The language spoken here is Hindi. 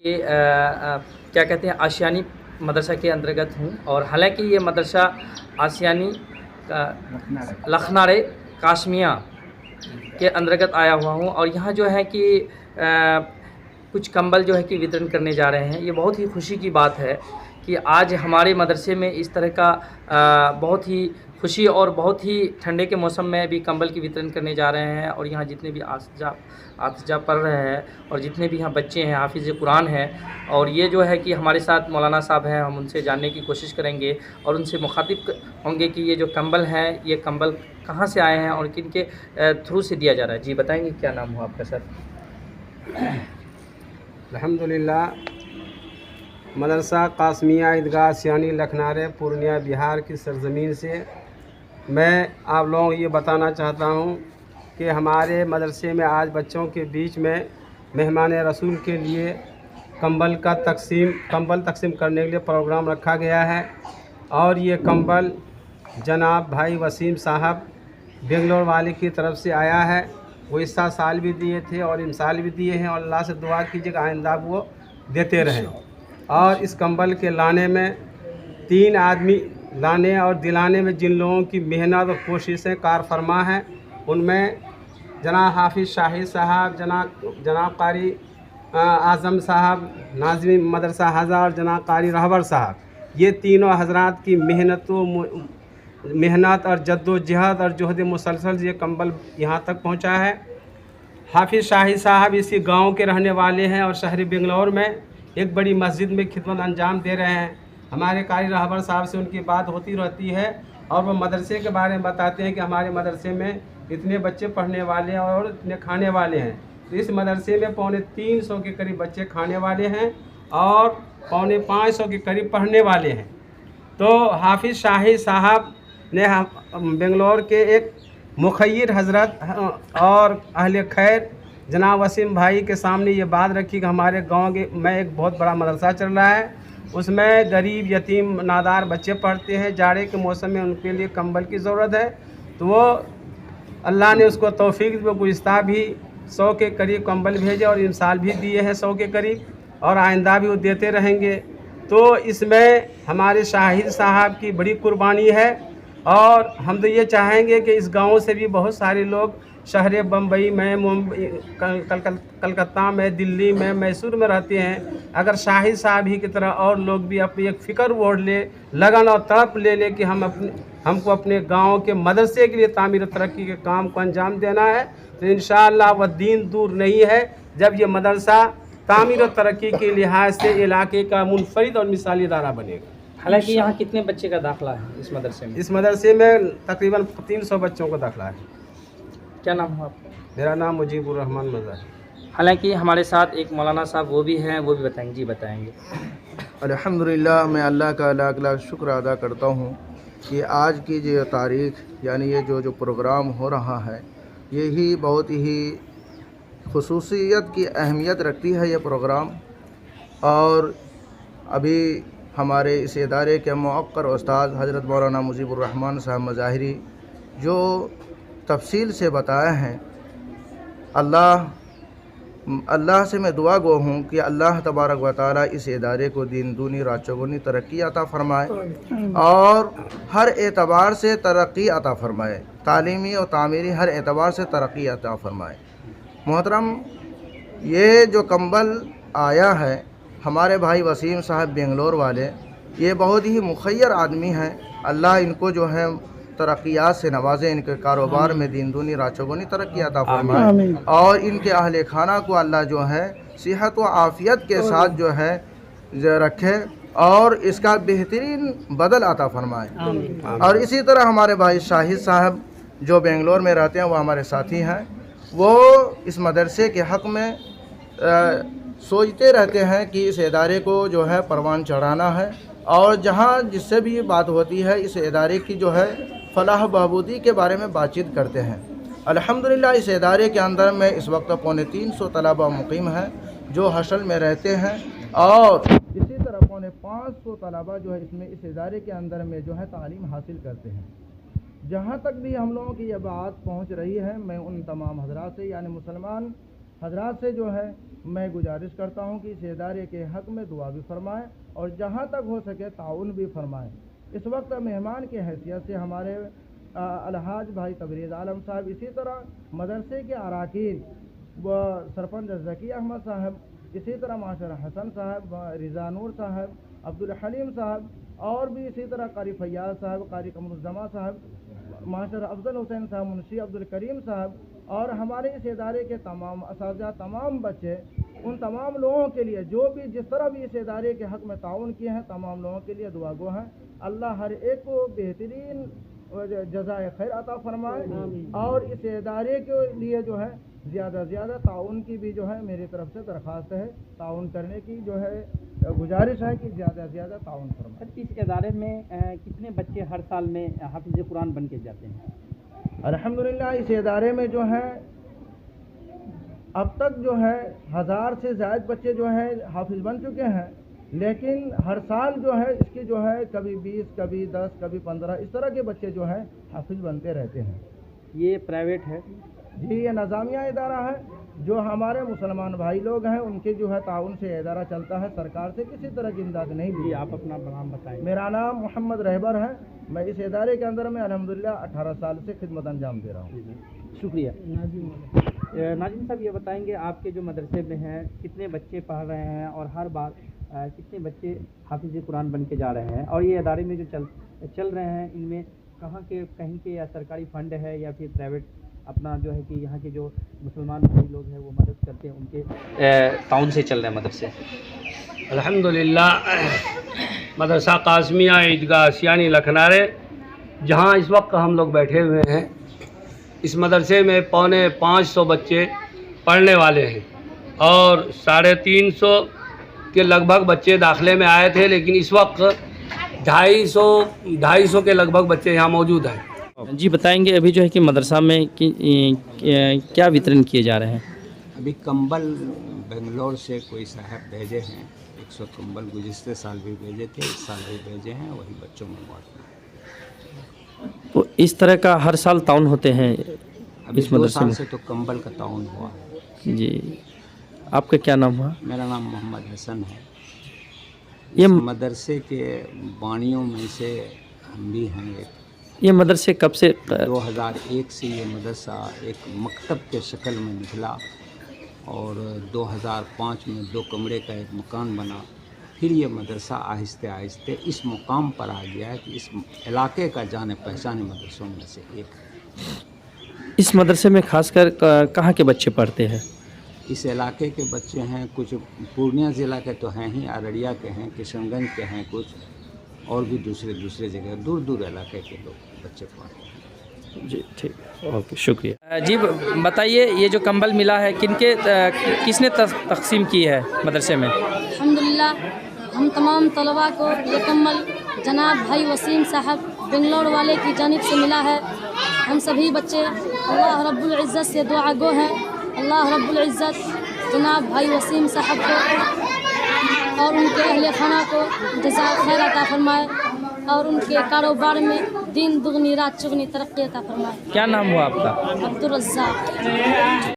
कि क्या कहते हैं आशियानी मदरसा के अंतर्गत हूँ और हालांकि ये मदरसा आशियानी लखनारे काशमिया के अंतर्गत आया हुआ हूँ और यहाँ जो है कि कुछ कंबल जो है कि वितरण करने जा रहे हैं। ये बहुत ही खुशी की बात है कि आज हमारे मदरसे में इस तरह का बहुत ही खुशी और बहुत ही ठंडे के मौसम में भी कंबल की वितरण करने जा रहे हैं और यहाँ जितने भी आतिजा पढ़ रहे हैं और जितने भी यहाँ बच्चे हैं हाफिज़ कुरान हैं और ये जो है कि हमारे साथ मौलाना साहब हैं, हम उनसे जानने की कोशिश करेंगे और उनसे मुखातिब होंगे कि ये जो कंबल हैं ये कंबल कहाँ से आए हैं और किन के थ्रू से दिया जा रहा है। जी बताएंगे, क्या नाम हुआ आपका सर? अल्हम्दुलिल्लाह, मदरसा कासमिया ईदगाह आशियानी लखनारे पूर्णिया बिहार की सरज़मीन से मैं आप लोगों को ये बताना चाहता हूँ कि हमारे मदरसे में आज बच्चों के बीच में मेहमान रसूल के लिए कंबल तकसीम करने के लिए प्रोग्राम रखा गया है और ये कंबल जनाब भाई वसीम साहब बेंगलोर वाले की तरफ से आया है। वो इस साल भी दिए थे और इन साल भी दिए हैं और अल्लाह से दुआ कीजिएगा आइंदा वो देते रहें। और इस कंबल के लाने में 3 आदमी लाने और दिलाने में जिन लोगों की मेहनत और कोशिशें कार फरमा हैं उनमें जनाब हाफिज़ शाहिद साहब, जनाब कारी आज़म साहब नाज़िम मदरसा हज़ा और जनाब कारी रहबर साहब, ये तीनों हजरात की मेहनत और जद्दोजहद और जुहद मुसलसल ये कंबल यहाँ तक पहुँचा है। हाफिज़ शाहिद साहब इसी गांव के रहने वाले हैं और शहर बेंगलोर में एक बड़ी मस्जिद में खिदमत अंजाम दे रहे हैं। हमारे कारी रहबर साहब से उनकी बात होती रहती है और वो मदरसे के बारे में बताते हैं कि हमारे मदरसे में इतने बच्चे पढ़ने वाले हैं और इतने खाने वाले हैं। तो इस मदरसे में 350 के करीब बच्चे खाने वाले हैं और 550 के करीब पढ़ने वाले हैं। तो हाफिज़ शाहिद साहब ने बेंगलोर के एक मुखय्यर हज़रत और अहले खैर जनाब वसीम भाई के सामने ये बात रखी कि हमारे गांव में एक बहुत बड़ा मदरसा चल रहा है, उसमें गरीब यतीम नादार बच्चे पढ़ते हैं, जाड़े के मौसम में उनके लिए कंबल की ज़रूरत है। तो वो अल्लाह ने उसको तौफीक वो गुज़िश्ता भी 100 के करीब कंबल भेजे और इन साल भी दिए हैं 100 के करीब और आइंदा भी वो देते रहेंगे। तो इसमें हमारे शाहिद साहब की बड़ी कुर्बानी है और हम तो ये चाहेंगे कि इस गांव से भी बहुत सारे लोग शहर बम्बई में, मुंबई, कलकत्ता में, दिल्ली में, मैसूर में रहते हैं। अगर शाहिद साहब ही की तरह और लोग भी अपनी एक फ़िक्र ओढ़ ले, लगन और तड़प ले कि हमको अपने गांव के मदरसे के लिए तामीर तरक्की के काम को अंजाम देना है, तो इंशाअल्लाह वह दिन दूर नहीं है जब ये मदरसा तामीर और तरक्की के लिहाज से इलाके का मुनफरिद और मिसाली इदारा बनेगा। हालांकि यहाँ कितने बच्चे का दाखिला है इस मदरसे में? इस मदरसे में तकरीबन 300 बच्चों का दाखिला है। क्या नाम हुआ आपका? मेरा नाम मुजीबुर रहमान मज़ा है। हालांकि हमारे साथ एक मौलाना साहब वो भी हैं, वो भी बताएंगे। जी बताएंगे। अल्हम्दुलिल्लाह, मैं अल्लाह का लाख लाख शुक्र अदा करता हूँ कि आज की जो तारीख़ यानी ये जो प्रोग्राम हो रहा है यही बहुत ही खुसूसियत की अहमियत रखती है ये प्रोग्राम। और अभी हमारे इस इदारे के मुअक्कर उस्ताद हज़रत मौलाना मुजीबुर रहमान साहब मज़ाहिरी जो तफसील से बताए हैं, अल्लाह से मैं दुआ गो हूँ कि अल्लाह तबारक व तआला इस इदारे को दिन दूनी रात चौगुनी तरक्की अता फ़रमाए और हर एतबार से तरक्की अता फ़रमाए, तालीमी और तामीरी हर एतबार से तरक्की अता फ़रमाए। मोहतरम, ये जो कंबल आया है हमारे भाई वसीम साहब बेंगलोर वाले, ये बहुत ही मुखय्यर आदमी हैं। अल्लाह इनको जो है तरक्यात से नवाजे, इनके कारोबार में दिन दूनी रात चौगुनी तरक्की अता फरमाए और इनके अहले खाना को अल्लाह जो है सेहत व आफ़ियत के साथ जो है रखे और इसका बेहतरीन बदल अता फरमाए। और इसी तरह हमारे भाई शाहिद साहब जो बेंगलोर में रहते हैं, वो हमारे साथी हैं, वो इस मदरसे के हक़ में सोचते रहते हैं कि इस इदारे को जो है परवान चढ़ाना है और जहाँ जिससे भी ये बात होती है इस इदारे की जो है फलाह बहबूदी के बारे में बातचीत करते हैं। अल्हम्दुलिल्लाह, इस इदारे के अंदर में इस वक्त 350 तलबा मुकीम हैं जो हसल में रहते हैं और इसी तरह 550 तलबा जो है इसमें इस इदारे के अंदर में जो है तालीम हासिल करते हैं। जहाँ तक भी हम लोगों की ये बात पहुँच रही है, मैं उन तमाम हजरात से यानी मुसलमान हजरात से जो है मैं गुजारिश करता हूँ कि इस इदारे के हक़ में दुआ भी फरमाएँ और जहाँ तक हो सके ताउन भी फरमाएँ। इस वक्त मेहमान की हैसियत से हमारे अलहाज भाई तबरीज़ आलम साहब, इसी तरह मदरसे के अराकीन व सरपंच ज़की अहमद साहब, इसी तरह माशर हसन साहब, रिज़ा नूर साहब, अब्दुल हलीम साहब और भी इसी तरह कारी फैयाज साहब, कारी कमरुज़्ज़मा साहब, माशर अफजल हुसैन साहब, मुंशी अब्दुल करीम साहब और हमारे इस इदारे के तमाम असातिज़ा, तमाम बच्चे, उन तमाम लोगों के लिए जो भी जिस तरह भी इस इदारे के हक़ में ताउन किए हैं, तमाम लोगों के लिए दुआ गो हैं। अल्लाह हर एक को बेहतरीन जज़ाए खैर अता फरमाए और इस इदारे के लिए जो है ज़्यादा से ज़्यादा ताउन की भी जो है मेरी तरफ से दरख्वास्त है, ताउन करने की जो है गुजारिश है कि ज़्यादा से ज़्यादा ताउन फरमाए। सर, इस इदारे में कितने बच्चे हर साल में हाफिज़ कुरान बन के जाते हैं? अल्हम्दुलिल्लाह इस इदारे में जो है अब तक जो है 1000 से ज़ायद बच्चे जो है हाफिज़ बन चुके हैं, लेकिन हर साल जो है इसकी जो है कभी 20, कभी 10, कभी 15 इस तरह के बच्चे जो है हाफिज़ बनते रहते हैं। ये प्राइवेट है? जी, ये नज़ामिया इदारा है जो हमारे मुसलमान भाई लोग हैं, उनके जो है ताउन से इदारा चलता है, सरकार से किसी तरह की इमदाद नहीं दी। आप अपना नाम बताएं। मेरा नाम मोहम्मद रहबर है। मैं इस इदारे के अंदर में अल्हम्दुलिल्लाह 18 साल से खिदमत अंजाम दे रहा हूँ। शुक्रिया। नाजिम साहब, ये बताएंगे आपके जो मदरसे में हैं कितने बच्चे पढ़ रहे हैं और हर बार कितने बच्चे हाफिज़ कुरान बन के जा रहे हैं, और ये इदारे में जो चल रहे हैं इनमें कहीं के या सरकारी फ़ंड है या फिर प्राइवेट अपना जो है कि यहाँ के जो मुसलमान भाई लोग हैं वो मदद करते हैं, उनके ताउन से चल रहे हैं मदरसे? अल्हम्दुलिल्लाह मदरसा कासमिया ईदगाह सियानी लखनारे, जहाँ इस वक्त हम लोग बैठे हुए हैं, इस मदरसे में 450 बच्चे पढ़ने वाले हैं और 350 के लगभग बच्चे दाखिले में आए थे, लेकिन इस वक्त 250 के लगभग बच्चे यहाँ मौजूद हैं। जी बताएंगे, अभी जो है कि मदरसा में क्या वितरण किए जा रहे हैं? अभी कंबल बेंगलोर से कोई साहब भेजे हैं, 100 कंबल गुज़िश्ते साल भी भेजे थे, इस साल भी भेजे हैं, वही बच्चों में बांट रहे हैं। तो इस तरह का हर साल ताउन होते हैं अभी इस 2 मदरसे साल में? से तो कंबल का ताउन हुआ है। जी, आपका क्या नाम हुआ? मेरा नाम मोहम्मद हसन है। ये इस मदरसे के बानियों में से हम भी हैं। ये मदरसे कब से? 2001 से ये मदरसा एक मकतब के शक्ल में निकला और 2005 में 2 कमरे का एक मकान बना। फिर ये मदरसा आहिस्ते आहिस्ते इस मुकाम पर आ गया है कि इस इलाके का जाने पहचाने मदरसों में से एक है। इस मदरसे में खासकर कहाँ के बच्चे पढ़ते हैं? इस इलाके के बच्चे हैं, कुछ पूर्णिया ज़िला के तो हैं ही, अररिया के हैं, किशनगंज के हैं, कुछ और भी दूसरे जगह दूर दूर इलाके के लोग बच्चे पढ़ते हैं। जी ठीक, ओके, शुक्रिया। जी बताइए, ये जो कंबल मिला है किसने तकसीम की है मदरसे में? अल्हम्दुलिल्लाह हम तमाम तलबा को ये कम्बल जनाब भाई वसीम साहब बेंगलोर वाले की जानिब से मिला है। हम सभी बच्चे अल्लाह रब्बुल इज़्ज़त से दुआ गो हैं। अल्लाह रब्बुल इज़्ज़त जनाब भाई वसीम साहब को और उनके अहले खाना को जज़ा खैर अता फरमाए और उनके कारोबार में दिन दुगनी रात चुगनी तरक्की अता फरमाए। क्या नाम हुआ आपका? अब्दुल रज़्ज़ाक।